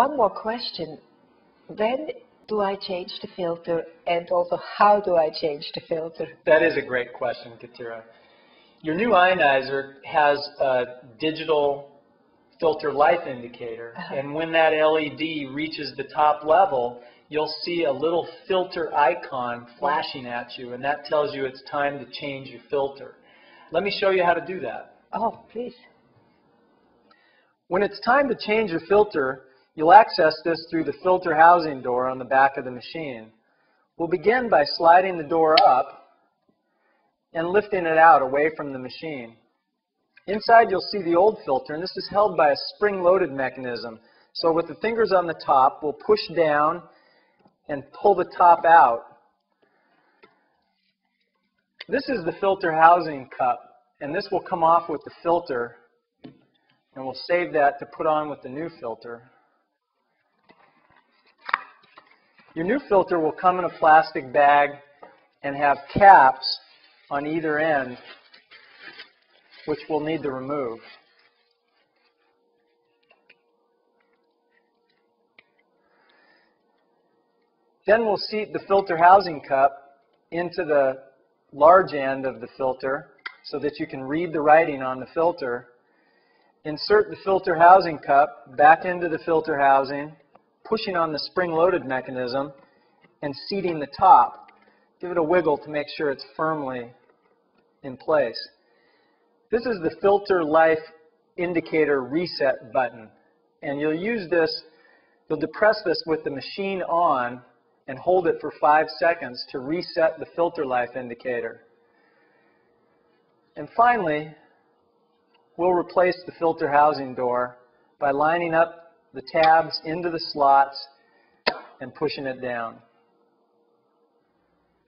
one more question. When do I change the filter, and also how do I change the filter? That is a great question, Katira. Your new ionizer has a digital filter life indicator, and when that LED reaches the top level, you'll see a little filter icon flashing at you, and that tells you it's time to change your filter. Let me show you how to do that. Oh, please. When it's time to change your filter, you'll access this through the filter housing door on the back of the machine. We'll begin by sliding the door up and lifting it out away from the machine. Inside you'll see the old filter, and this is held by a spring-loaded mechanism. So with the fingers on the top, we'll push down and pull the top out. This is the filter housing cup, and this will come off with the filter, and we'll save that to put on with the new filter. Your new filter will come in a plastic bag and have caps on either end, which we'll need to remove. Then we'll seat the filter housing cup into the large end of the filter so that you can read the writing on the filter. Insert the filter housing cup back into the filter housing, pushing on the spring-loaded mechanism and seating the top. Give it a wiggle to make sure it's firmly in place. This is the filter life indicator reset button, and you'll depress this with the machine on and hold it for 5 seconds to reset the filter life indicator. And finally, we'll replace the filter housing door by lining up the tabs into the slots and pushing it down.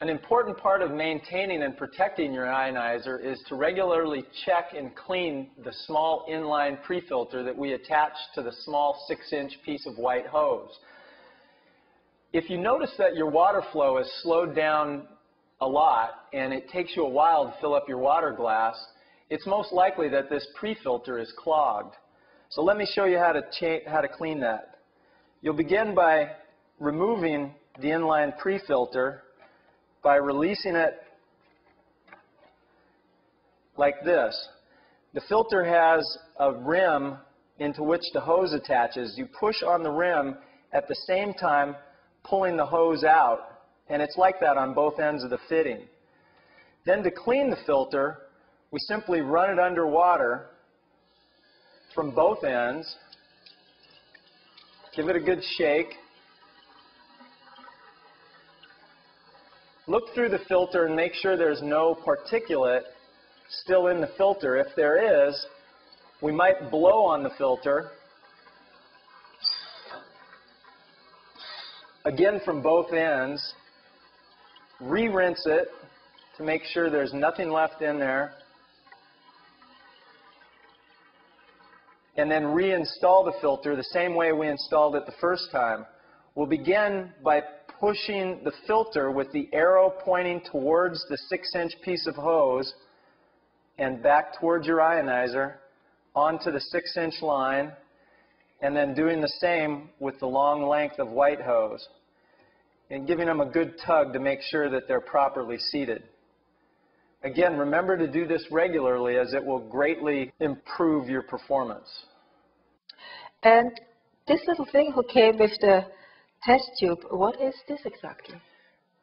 An important part of maintaining and protecting your ionizer is to regularly check and clean the small inline pre-filter that we attach to the small 6-inch piece of white hose. If you notice that your water flow has slowed down a lot and it takes you a while to fill up your water glass, it's most likely that this pre-filter is clogged. So let me show you how to clean that. You'll begin by removing the inline pre-filter by releasing it like this. The filter has a rim into which the hose attaches. You push on the rim at the same time pulling the hose out, and it's like that on both ends of the fitting. Then to clean the filter, we simply run it under water from both ends, give it a good shake, look through the filter and make sure there's no particulate still in the filter. If there is, we might blow on the filter, again from both ends, re-rinse it to make sure there's nothing left in there, and then reinstall the filter the same way we installed it the first time. We'll begin by pushing the filter with the arrow pointing towards the 6-inch piece of hose and back towards your ionizer onto the 6-inch line, and then doing the same with the long length of white hose and giving them a good tug to make sure that they're properly seated. Again, remember to do this regularly as it will greatly improve your performance. And this little thing who came with the test tube, what is this exactly?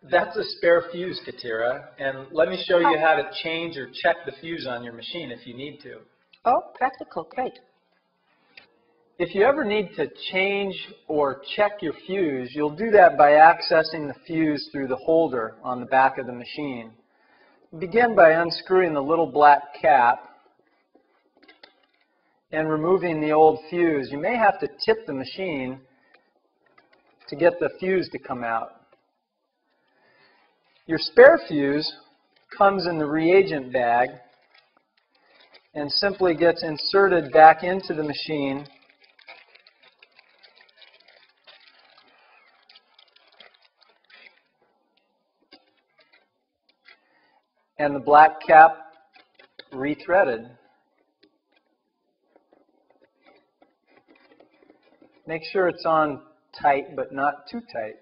That's a spare fuse, Katira, and let me show you how to change or check the fuse on your machine if you need to. Oh, practical, great. If you ever need to change or check your fuse, you'll do that by accessing the fuse through the holder on the back of the machine. Begin by unscrewing the little black cap and removing the old fuse. You may have to tip the machine to get the fuse to come out. Your spare fuse comes in the reagent bag and simply gets inserted back into the machine and the black cap rethreaded. Make sure it's on tight, but not too tight.